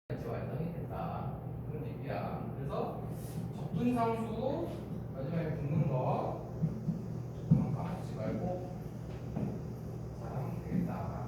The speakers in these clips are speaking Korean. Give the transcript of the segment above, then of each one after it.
완성이 된다. 그런 얘기야. 그래서 적분상수 마지막에 붙는 거 조금만 까먹지 말고 잘하면 되겠다.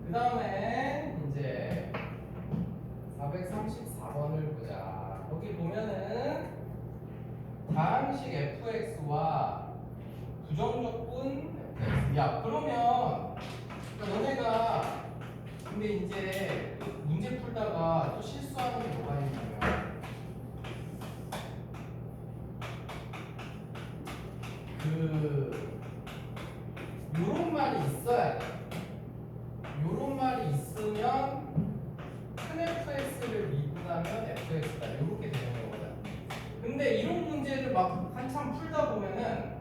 그 다음에 이제 434번을 보자. 여기 보면은 다항식 fx와 부정적분 fx. 야, 그러면 너네가 근데 이제 문제 풀다가 또 실수하는 게 뭐가 있냐면 요런 말이 있어야 돼. 요런 말이 있으면 큰 fx를 미분하면 fx다 이렇게 되는 거거든. 근데 이런 문제를 막 한참 풀다 보면은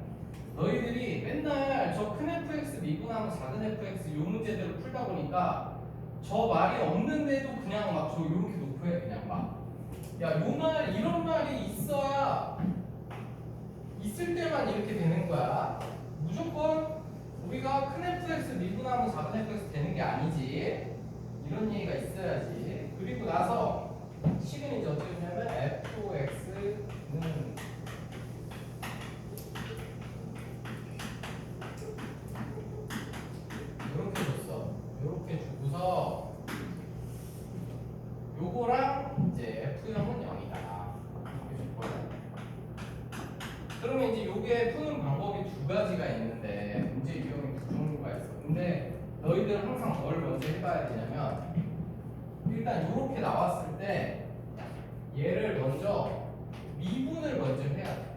너희들이 맨날 저 큰 fx 미분하면 작은 fx 요 문제들을 풀다 보니까 저 말이 없는데도 그냥 막 저 요렇게 놓고 해. 그냥 막 야, 요 말 이런 말이 있어야 있을 때만 이렇게 되는 거야. 무조건 우리가 큰 fx 미분하면 작은 fx 되는 게 아니지. 이런 얘기가 있어야지. 그리고 나서 식은 이제 어떻게 되냐면 fx는 이렇게 줬어. 이렇게 주고서 요거랑 이제 f형은 0이다. 이렇게 줬거든. 그러면 이제 요게 푸는 방법이 두 가지가 있는데 문제 유형이 두 종류가 있어. 근데 너희들은 항상 뭘 먼저 해봐야 되냐면 일단 요렇게 나왔을 때 얘를 먼저 미분을 먼저 해야 돼.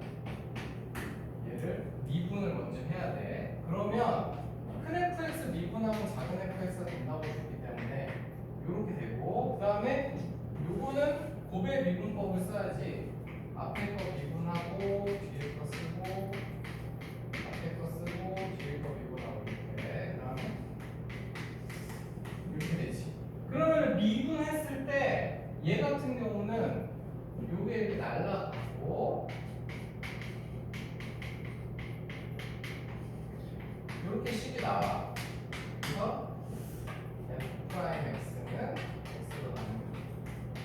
얘를 미분을 먼저 해야 돼. 그러면 큰 fx 미분하면 작은 fx가 된다고 했기 때문에 요렇게 되고 그 다음에 요거는 곱의 미분법을 써야지. 앞에 거 미분하고 뒤에 거 쓰고 앞에 거 쓰고 뒤에 거 미분하고 이렇게 그 다음에 이렇게 되지. 그러면 미분했을 때 얘 같은 경우는 요게 이렇게 날라가고 이렇게 식이 나와. 그래서 f'x는 x로 나누면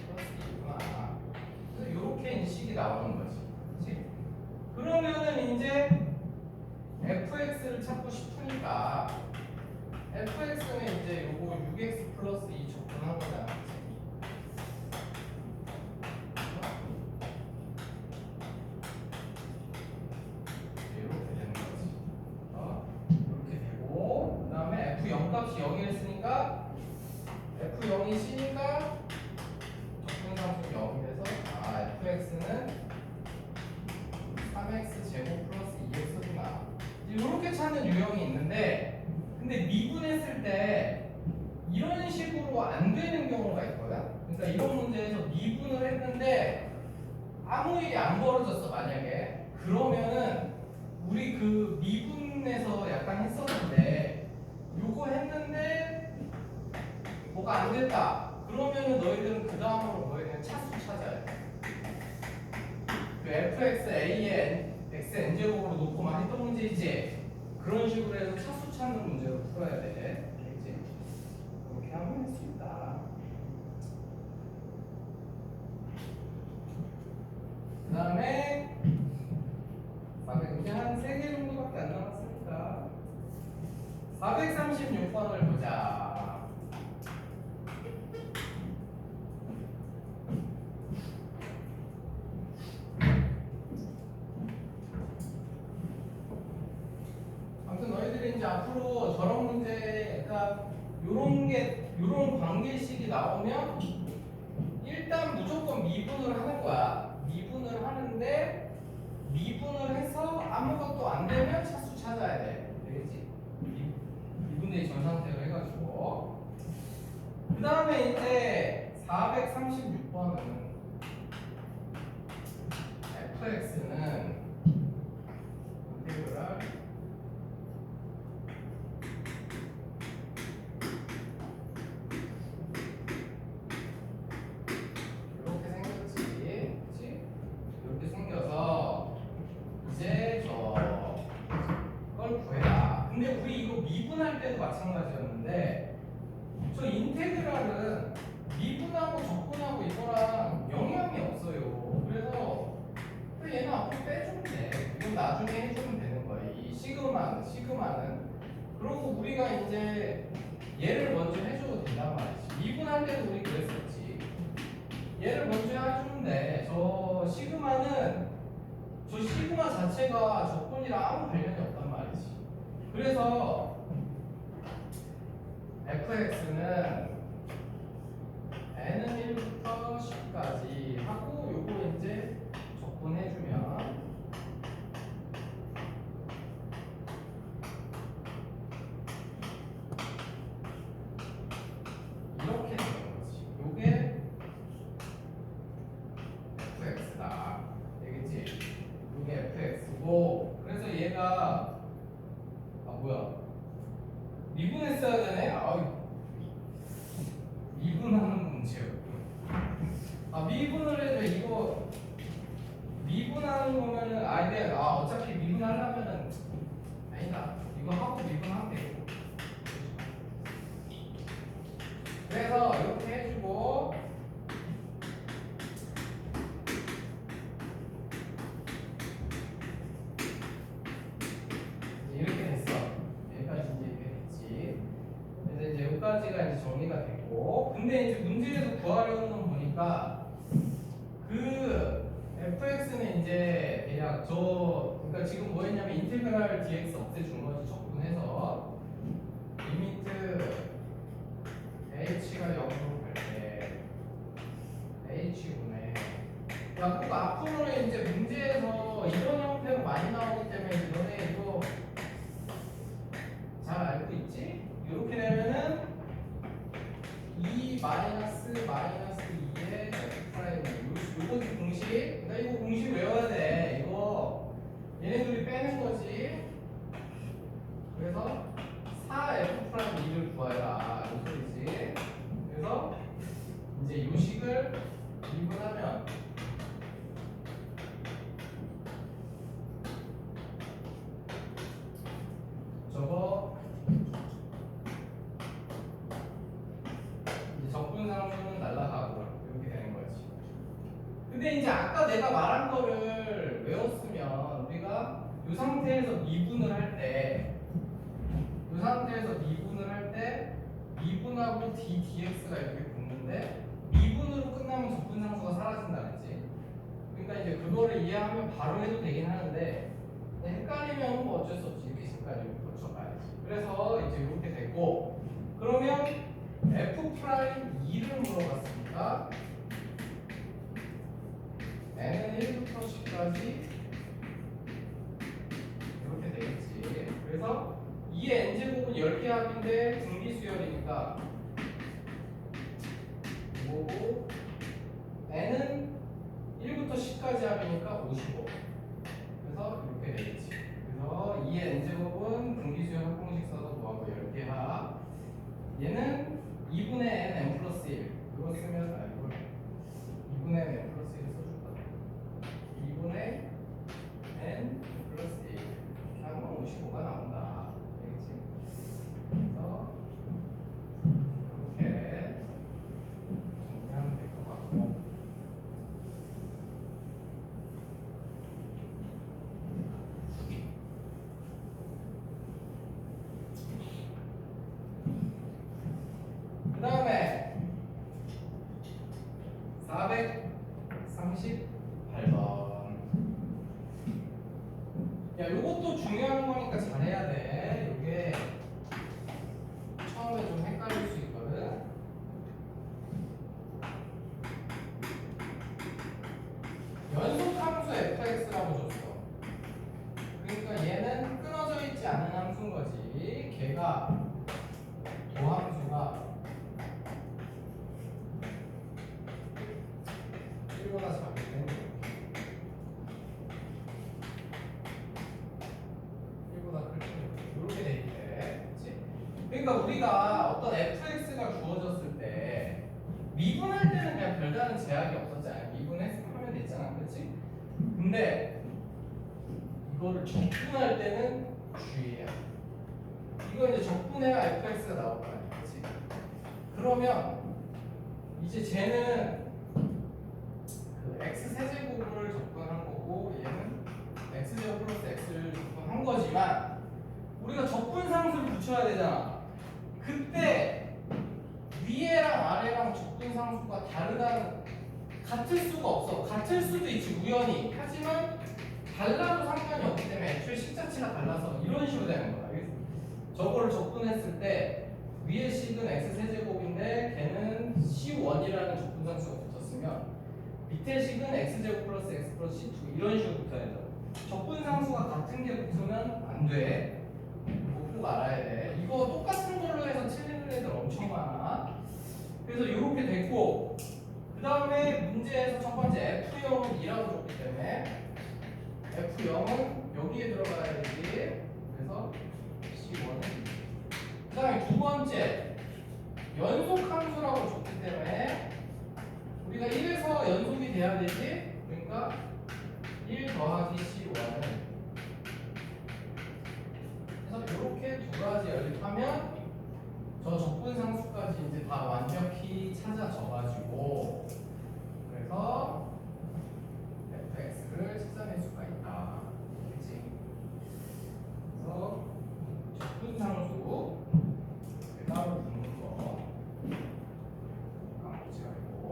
플러스 2구나. 그래서 이렇게 식이 나오는 거지. 그치? 그러면은 이제 fx를 찾고 싶으니까 fx는 이제 요거 6x 플러스 2 적분한 거잖아. 그치? 이렇게 되는 거지. 이렇게 되고 그 다음에 f0 값이 0이었으니까 f0이 c니까 적분상수 0이 돼서 fx는 3x 제곱 플러스 2x구나. 이렇게 찾는 유형이 있는데 근데 미분했을 때 이런 식으로 안 되는 경우가 있거든. 그러니까 이런 문제에서 미분을 했는데 아무 일이 안 벌어졌어 만약에. 그러면은 우리 그 미분에서 약간 했었는데 요거 했는데 뭐가 안 됐다. 그러면은 너희들은 그 다음으로 뭐 해야 돼? 차수 찾아야 돼. 그 fx a의 x n제곱으로 놓고 막 했던 문제이지. 그런 식으로 해서 차수 찾는 문제로 풀어야 돼. 알겠지? 그렇게 하면 할 수 있다. 그 다음에 이제 한 3개 정도밖에 안 남았으니까 436번을 보자. 아무튼 너희들이 이제 앞으로 저런 문제, 그러니까 요런 관계식이 나오면 일단 무조건 미분을 하는 거야. 미분을 하는데 미분을 해서 아무것도 안 되면 차수 찾아야 돼. 되겠지? 미분의 전상태로 해가지고. 그 다음에 이제 436번은 fx는 마찬가지였는데 저 인테그랄은 미분하고 적분하고 이거랑 영향이 없어요. 그래서 얘는 앞으로 빼주면 돼. 이건 나중에 해주면 되는 거야. 이 시그마는. 그리고 우리가 이제 얘를 먼저 해줘도 된단 말이지. 미분할 때도 우리 그랬었지. 얘를 먼저 해주면 돼. 저 시그마 자체가 적분이랑 아무 관련이 없단 말이지. 그래서 fx는 n은 1부터 10까지 하고 요거 이제 적분해주면 이렇게 되는 거지. 요게 fx다. 되겠지? 요게 fx고 그래서 얘가 뭐야 미분했어야 되네? 미분하는 문제였고 미분을 해도 이거 미분하는 거면은 근데 어차피 미분하려면은 아니다 이거 하고 미분하면 되고 그래서 이렇게 해주고 이렇게 됐어. 여기까지 이제 이렇게 됐지. 그래서 이제 여기까지가 이제 정리가 됐고 근데 이제 문제에서 구하려는 건 보니까 그 fx는 이제 대략 그러니까 지금 뭐 했냐면 인테그랄 dx 없애준 거지 적분해서 리미트 h가 0으로 갈 때 h분의 꼭 앞으로는 이제 문제에서 이런 형태로 많이 나오기 때문에 너네 이거 잘 알고 있지? 이렇게 되면은 2 마이너스 2의 프라임 요거지 공식. 나 이거 공식 외워야 돼. 이거 얘네들이 빼는 거지. 그래서 4f 프라임 2를 구하라 이 소리지. 그래서 이제 요식을 미분하면 저거 이제 적분상수는 날라가고 이렇게 되는 거지. 근데 이제 아까 내가 말한 거를 외웠으면 우리가 이 상태에서 미분을 할 때 미분하고 dx가 이렇게 붙는데 미분으로 끝나면 적분상수가 사라진다 그랬지. 그러니까 이제 그거를 이해하면 바로 해도 되긴 하는데 헷갈리면 뭐 어쩔 수 없지. 이렇게 지금까지 고쳐봐야지. 그래서 이제 이렇게 됐고 그러면 f'2를 물어봤으니까 n은 1부터 10까지 이렇게 되겠지. 그래서 2의 n제곱은 10개 합인데 등비수열이니까 이거고 n은 1부터 10까지 합이니까 55. 그래서 이렇게 되겠지. 그래서 2의 n제곱은 등비수열 합공식 써서 뭐하고 10개 합 얘는 2분의 n 플러스 1 이거 쓰면 이걸 2분의 n 플러스 1 써줄까? 2분의 n 플러스 1 이렇게 하면 55가 나온다. 알겠지? 그래서 이렇게 정리하면 될 것 같고 그 다음에 438번 야 요것도 중요한 거니까 잘해야 돼. 이게 처음에 좀 헷갈릴 수 있거든. 연속함수 fx라고 줬어. 그러니까 얘는 끊어져 있지 않은 함수인 거지. 걔가 도함수가 1보다 작으면 1보다 클 때 이렇게 돼 있대. 그치? 그러니까 우리가 어떤 fx가 주어졌을 때 미분할 때는 그냥 별다른 제약이 없었잖아요. 미분하면 됐잖아. 그치? 근데 이거를 적분할 때는 주의해야 돼. 이거 이제 적분해야 fx가 나올 거 아니야, 그렇지? 그러면 이제 쟤는 그 x 세제곱을 접근한 거고 얘는 x 제곱 플러스 x를 접근한 거지만 우리가 적분상수를 붙여야 되잖아. 그때 위에랑 아래랑 적분상수가 다르다는 같을 수가 없어. 같을 수도 있지 우연히. 하지만 달라도 상관이 없기 때문에 애초에 식 자체가 달라서 이런 식으로 되는 거야. 저거를 적분했을 때 위에 식은 x 세제곱인데 걔는 c1이라는 적분상수가 붙었으면 밑에 식은 x제곱 플러스 x 플러스 c2 이런 식으로 붙어야 된다. 적분상수가 같은 게 붙으면 안 돼. 꼭 알아야 돼. 이거 똑같은 걸로 해서 틀리는 애들 엄청 많아. 그래서 이렇게 됐고 그 다음에 문제에서 첫 번째 F0은 2라고 줬기 때문에 F0은 여기에 들어가야 되지. 그래서 C1은 그 다음에 두 번째 연속함수라고 줬기 때문에 우리가 1에서 연속이 돼야 되지. 그러니까 1 더하기 C1은 그래서 이렇게 두 가지 연립하면 저 적분상수까지 이제 다 완벽히 찾아져가지고 그래서 fx를 찾아낼 수가 있다. 그치? 그래서 적분상수 따로 붙는 거 까먹지 말고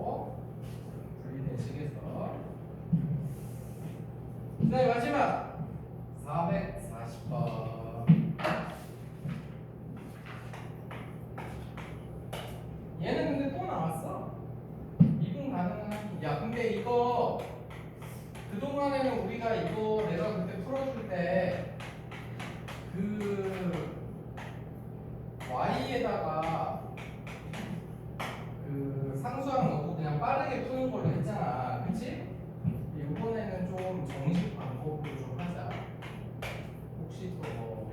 분리된 식에서 그 다음에 마지막 440번 얘는 근데 또 나왔어. 미분 가능한. 야 근데 이거 그동안에는 우리가 이거 내가 그때 풀어줄 때 그 y에다가 그 상수항 넣고 그냥 빠르게 푸는 걸로 했잖아. 그치? 이번에는 좀 정식 방법으로 좀 하자. 혹시 또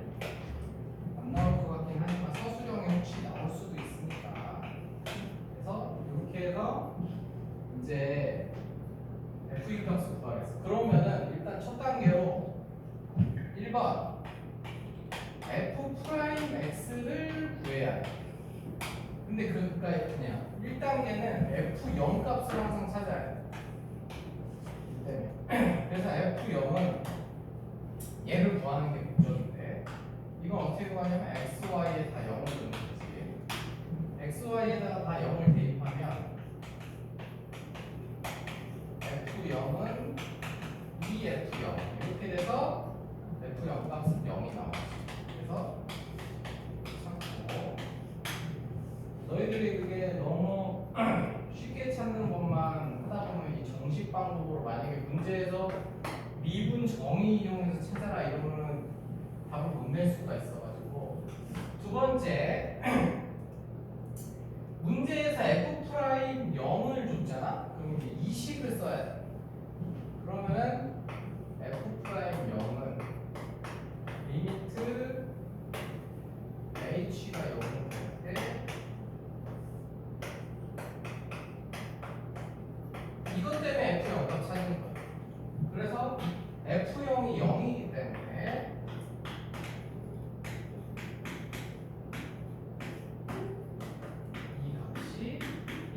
안 나올 것 같긴 하지만 서술형에 혹시 나올 수도 있으니까. 그래서 이렇게 해서 이제 f 값을 구하겠어. 그러면은 일단 첫 단계로 1번 f 프라임 x를 구해야 돼. 근데 그니까 그냥 1단계는 f0 값을 항상 찾아야 돼. 그래서 f0은 얘를 구하는 게 목적인데 이건 어떻게 구하냐면 x, y에 다 0을 넣는 거지. x, y에다가 다 0을 대입하면 f0은 2f0 이렇게 돼서 f0 값은 0이 나오지. 그래서 찾고 너희들이 그게 너무 쉽게 찾는 것만 하다 보면 이 정식 방법으로 만약에 문제에서 미분 정의 이용해서 찾아라 이러면은 답을 못 낼 수가 있어가지고 두 번째 문제에서 f 프라임 0을 줬잖아. 그럼 이제 이 식을 써야 돼. 그러면은 f 프라임 0은 리미트 h가 0을 될 때 이것 때문에 f0을 찾는 거야. 그래서 f0이 0이기 때문에 이 값이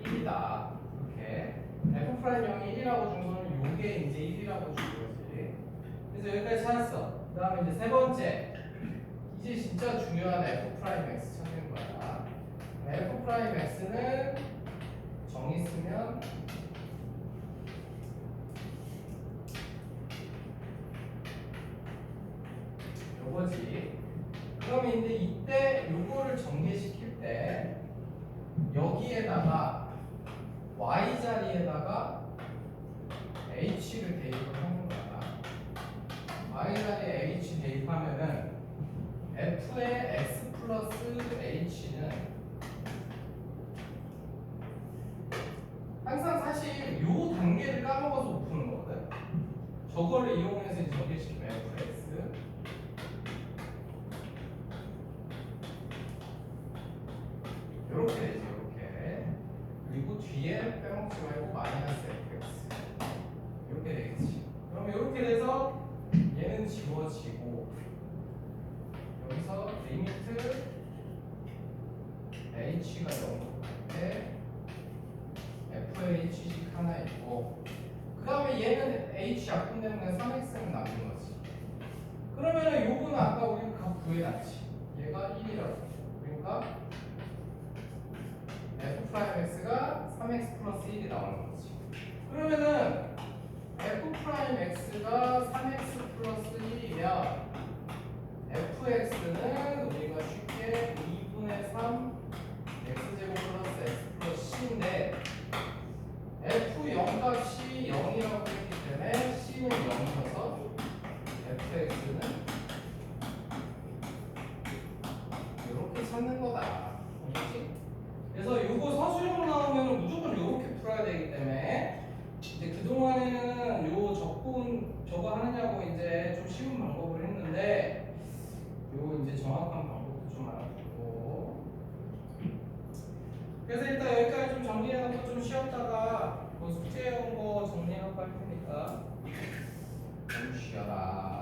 1이다. 이렇게 f 프라임 0이 1이라고 준 거는 요게 이제 1이라고 준 거지. 그래서 여기까지 찾았어. 그 다음에 이제 세 번째 이제 진짜 중요한 f 프라임 x 찾는 거야. f 프라임 x는 정의 쓰면 요거지. 그러면 이제 이때 요거를 전개시킬 때 여기에다가 y 자리에다가 h를 대입을 하는 거야. y 자리에 h 대입하면은 f의 x 플러스 h는 항상 사실 요 단계를 까먹어서 못 푸는 거거든. 저거를 이용해서 이제 전개시키면 fx 이렇게 되지. 이렇게. 그리고 뒤에 빼먹지 말고 마이너스 fx 이렇게 되겠지. 그러면 이렇게 돼서 얘는 지워지고 여기서 리미트 h가 0일 때 fh식 하나 있고 그 다음에 얘는 h 약분되는 건 3x는 남는 거지. 그러면은 요거는 아까 우리 값 구해놨지. 얘가 1이라고. 그러니까 f'x가 3x 플러스 1이 나오는 거지. 그러면은 f'x가 3x 플러스 1이면 fx는 우리가 쉽게 2분의 3 x제곱 플러스 x 플러스 c인데 f0 값이 0이라고 했기 때문에 c는 0이어서 fx는 이렇게 찾는 거다. 알겠지? 그래서 요거 서술형 나오면 무조건 이렇게 풀어야 되기 때문에 이제 그동안에는 요 적분 저거 하느냐고 이제 좀 쉬운 방법을 했는데 요 이제 정확한 방법도 좀 알아보고 그래서 일단 여기까지 좀 정리해놓고 좀 쉬었다가 뭐 숙제해온 거 정리하고 할 테니까 좀 쉬어라.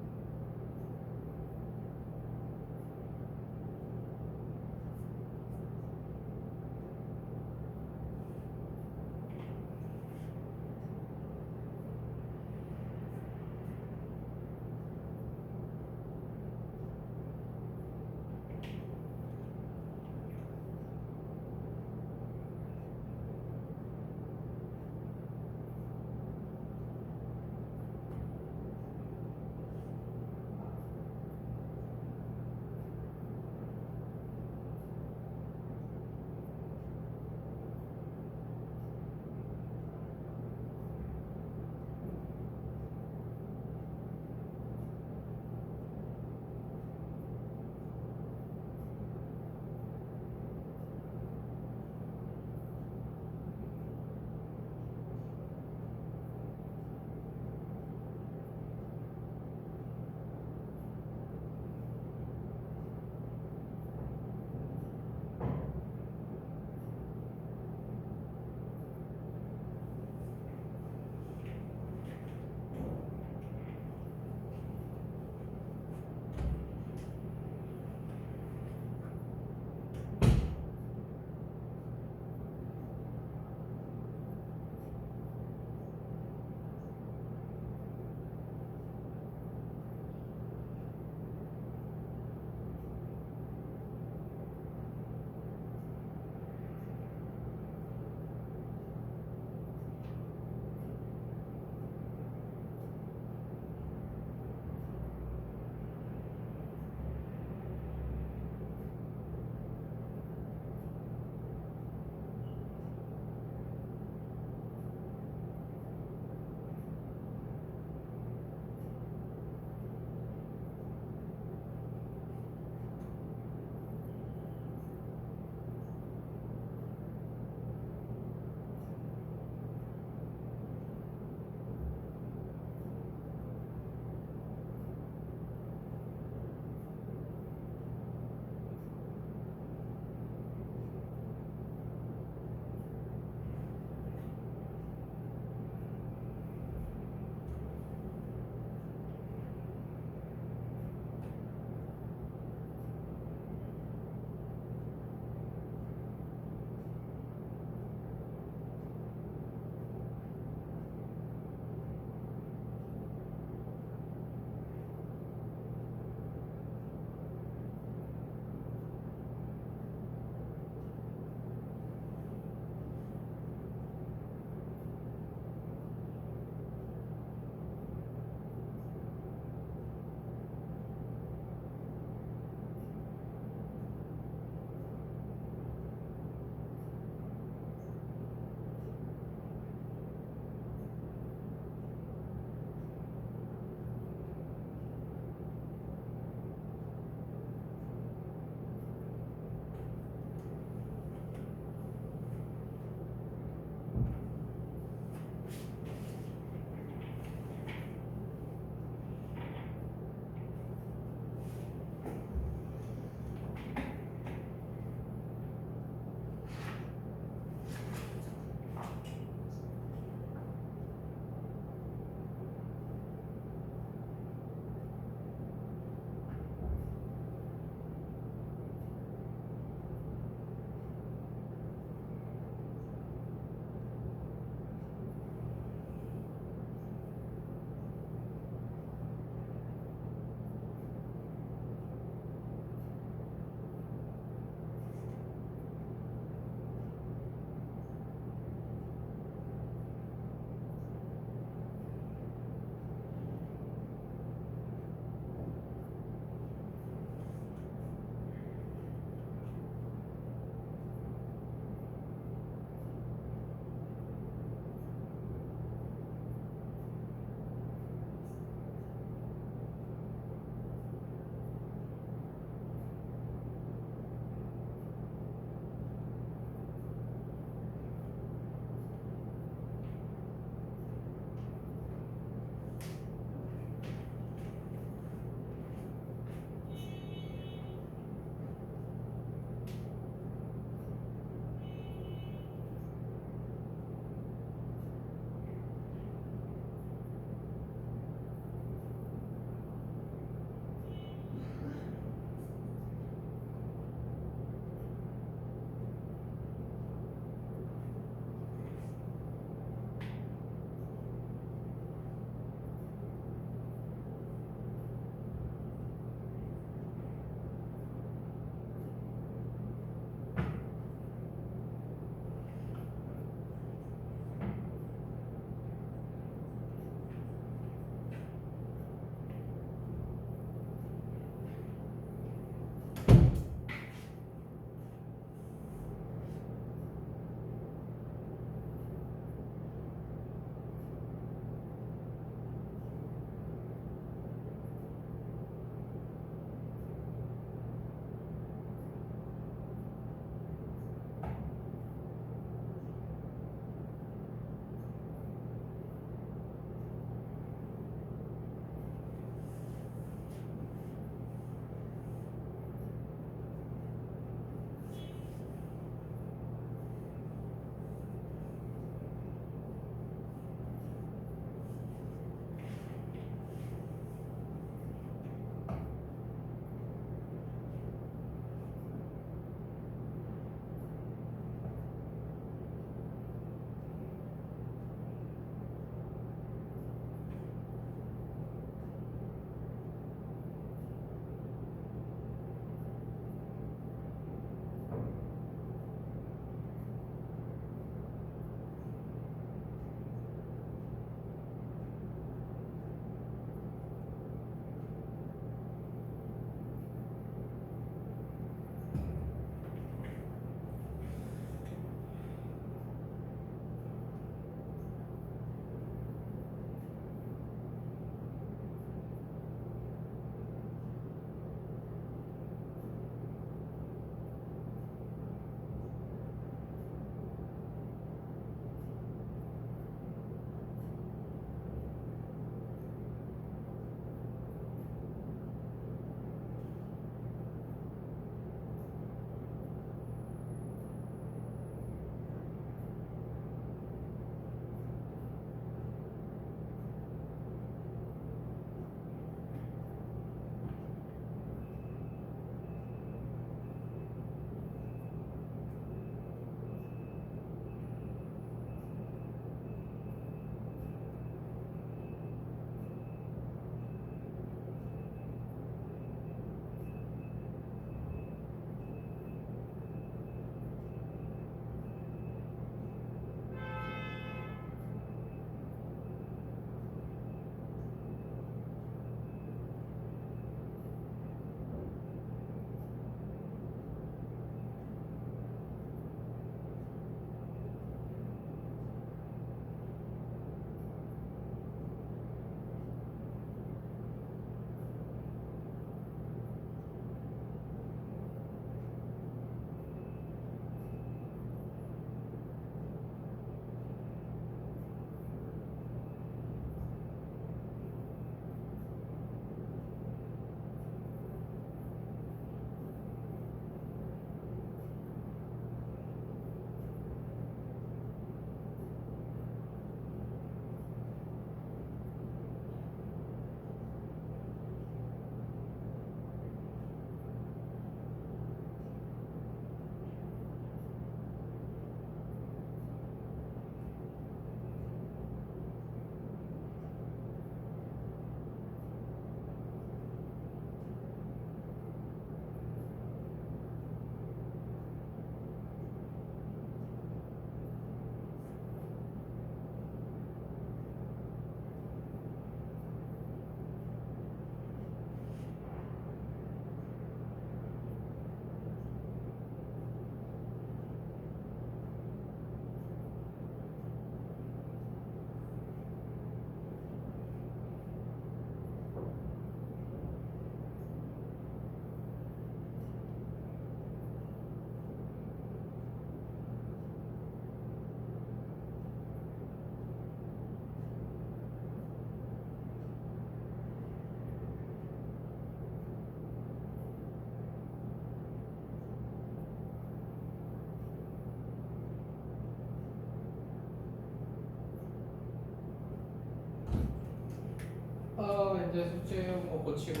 이제 숙제 뭐 고치고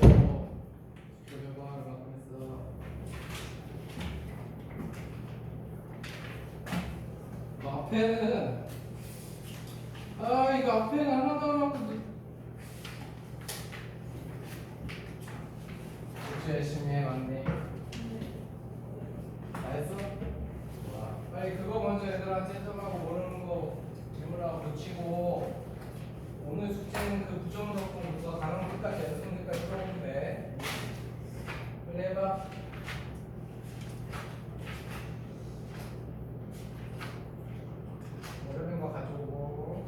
그리고 이만큼 했어. 앞에는 이거 앞에는 하나도 안 하고 숙제 열심히 해봤니? 다 했어? 좋아. 빨리 그거 먼저 애들한테 점하고 모르는 거 질문하고 고치고 오늘 숙제는 그 부정적공부터 단원 끝까지 연습문까지 풀어보면 돼. 빨리 해봐. 어려운 거 가져오고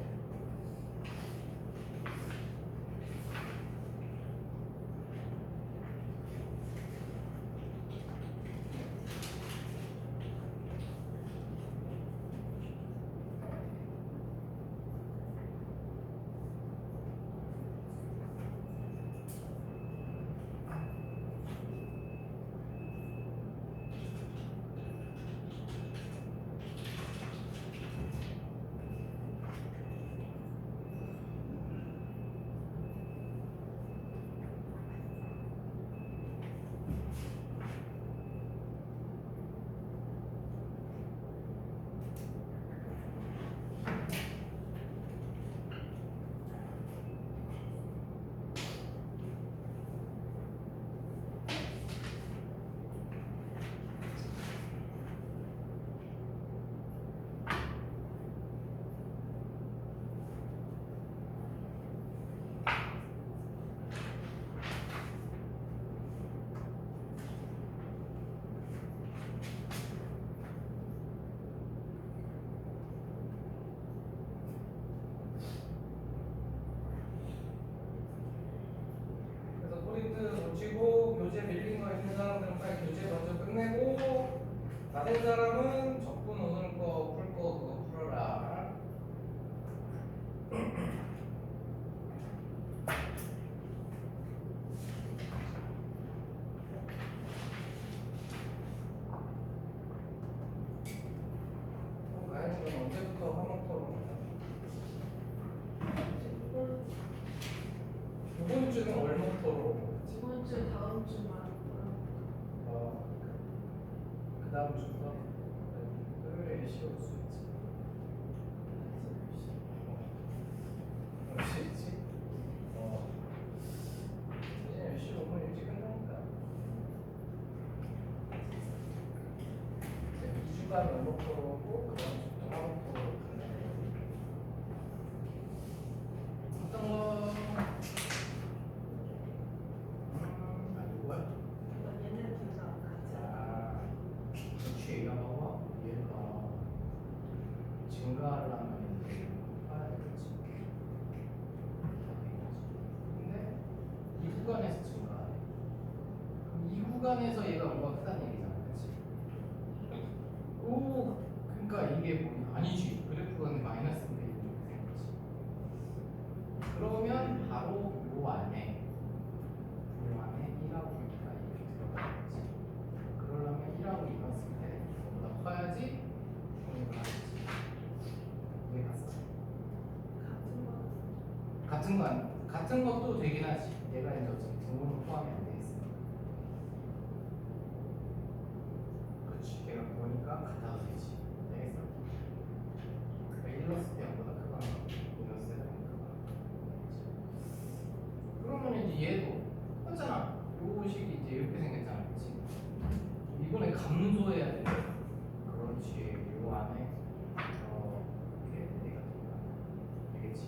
그래서 포인트 고치고 교재 밀린 거 있는 사람들은 빨리 교재 먼저 끝내고 다른 사람은 적분 오늘 거 풀 거 그거 풀어라. 가연이 넌 언제부터 화목토론 이번 주는 월목토론 이번 주 다음 주만 그 다음 주부터 토요일에 쉬울 수 있지. 쉴 수 있지? 이제 10시 5분 일찍 끝나니까. 이제 2주간 월목토론하고 그 다음 주부터 화목토론 끝내고. 어떤 거? 아니고요. 얘네 둘다 같이 그렇지. 얘가 봐봐. 얘가 증가하려면 봐야 되겠지. 근데 이 구간에서 증가해. 그럼 이 구간에서 얘가 뭔가 크다는 얘기잖아. 그치? 오, 그러니까 이게 뭐냐? 아니지. 그래프가 마이너스인데 이렇게 된 거지. 그러면 바로 요 안에 1하고 2가 이렇게 들어가야지. 그러려면 1하고 2가 있을 때 이거보다 커야지 0이 가야지. 왜 갔어? 같은 것도 되긴 하지. 얘가 이제 어차피 등호는 포함이 안 돼 있으니까. 그렇지. 걔가 그거니까 같아도 되지. 되겠어? 그러니까 1 넣었을 때 0보다 크거나 2 넣었을 때 0보다 크거나. 그러면 이제 얘도 맞잖아. 요 식이 이제 이렇게 생겼잖아. 그치? 이번에 감소해야 돼. 그렇지. 요 안에 이렇게 얘가 들어가. 알겠지?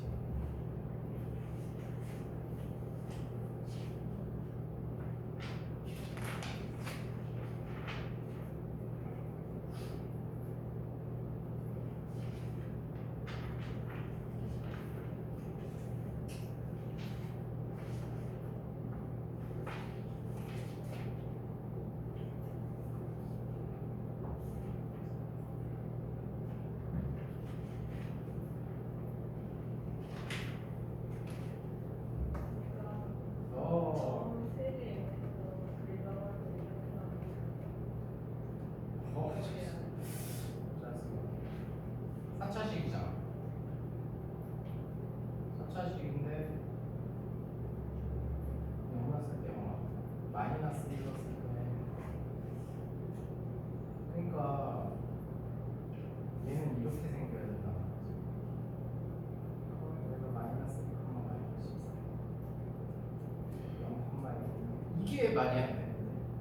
많이 안 돼.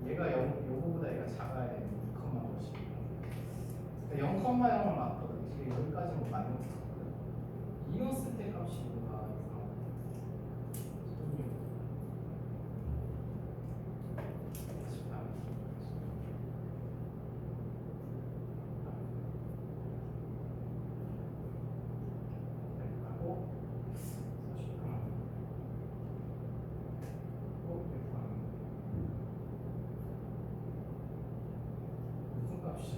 얘가 0, 요거보다 얘가 작아야 2,5씩. 0,0을 맞거든. 지금 여기까지 뭐 맞는 거 같거든. 이너스 때 값이 뭐가 이상하다. 하고 무슨 값이지?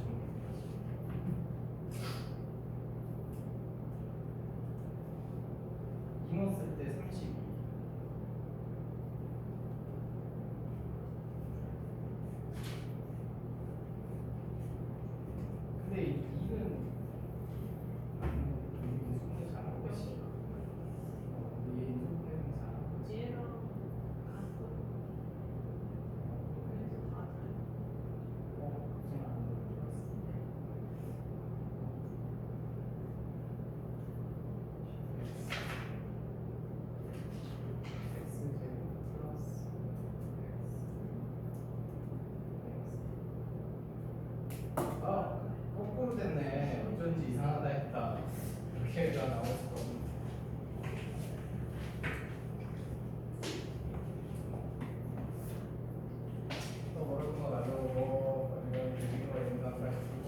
이너 쓸 때 32. 근데 이는 인수분해 잘하고 있어. 이 인수분해는 잘하고 있어. 얘랑 같고 그래서 맞아요. 그렇진 않은 것 같습니다. X제곱 플러스 X. 아, 거꾸로 됐네. 어쩐지 이상하다 했다. 이렇게가 나올 수가 없네. 또 어려운 거 가져오고, 아니면 유리가 영상까지 주고.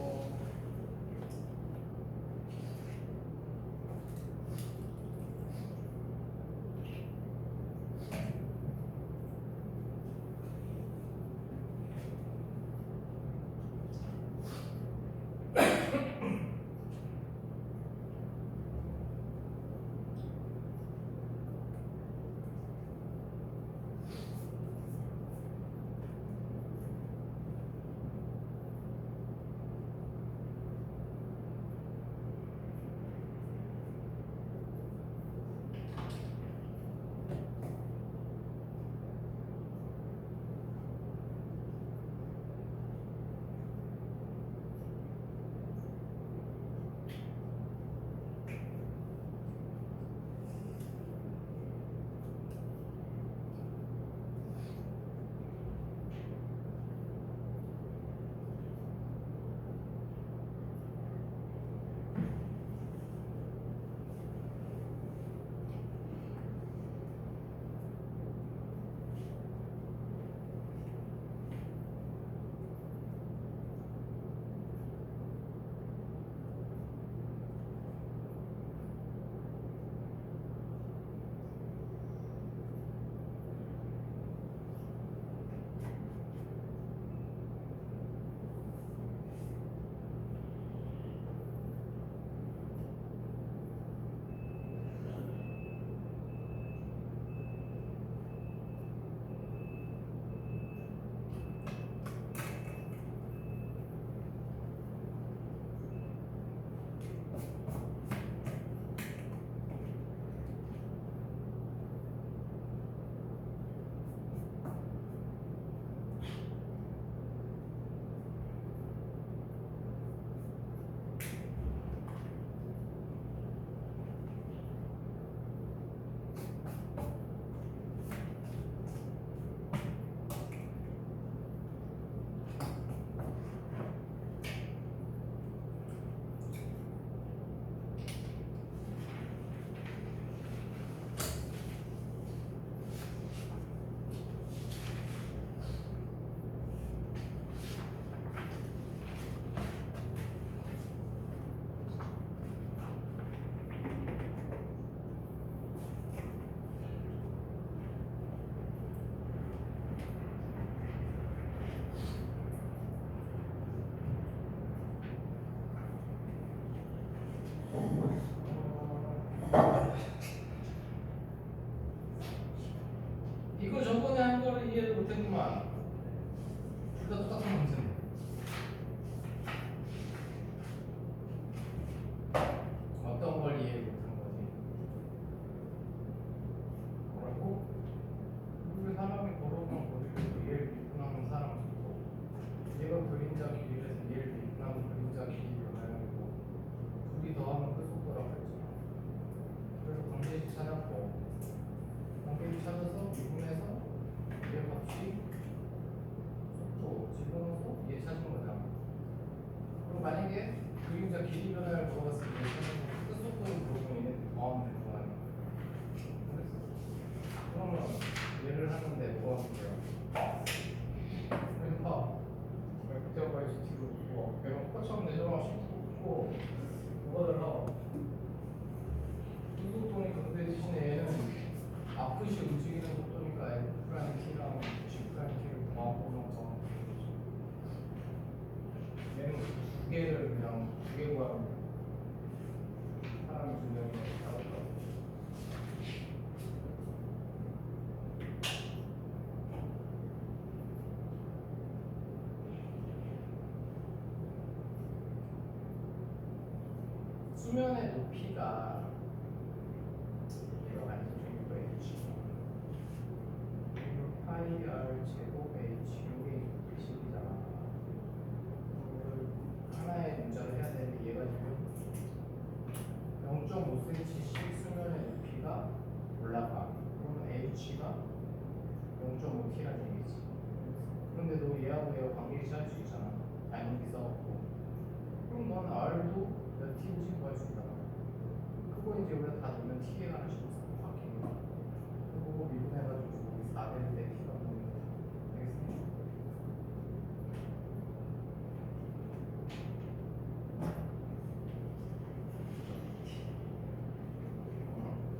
이거 저번에 한 거를 이해를 못했구만. 둘 다 똑같은 문제인데. 어떤 걸 이해를 못한 거지? 뭐라고? 우리 사람이 걸어오는 거리를 얘를 미분하는 사람도 있고, 얘가 그림자 길이에서 얘를 미분하는 그림자 길이 변화형이고, 둘이 더하면 그 속도라고 했잖아. 그래서 관계식 찾았고, 관계식 찾아서 미분해서 얘 값이 만약에 그림자 길이 변화를 물어봤을 때 뜻속도를 물어보면 얘는 더하면 될거 아니야. 그러면 얘를 하는데 뭐가 문제야? 파 벡터가 시티로 두고 배경 커처럼 내려가 시티로 두고 뭐가 달라? 뜻속도니까 근데 대신에 얘는 앞끝이 움직이는 속도니까 F'랑 T랑 G'랑 T를 더하고 나서 얘는 두 개를 그냥 두 개 구하면 사람이 두 명이 다르더라고. 수면의 높이가 이거 완전 중요한 H 파이 R 제곱 H 요게 20이잖아. 하나의 문자를 해야 되는데 얘가 지금 0.5cm씩 수면의 높이가 올라가. 그러면 H가 0.5t라는 얘기지. 근데 너 얘하고 얘가 관계시할 수 있잖아. 당연히 써갖고. 그럼 넌 R도 몇 t인지 구할 수 있잖아. 그거 이제 우리가 다 넣으면 t에 하나씩 바뀌는 거야. 그거 미분해가지고 4대인데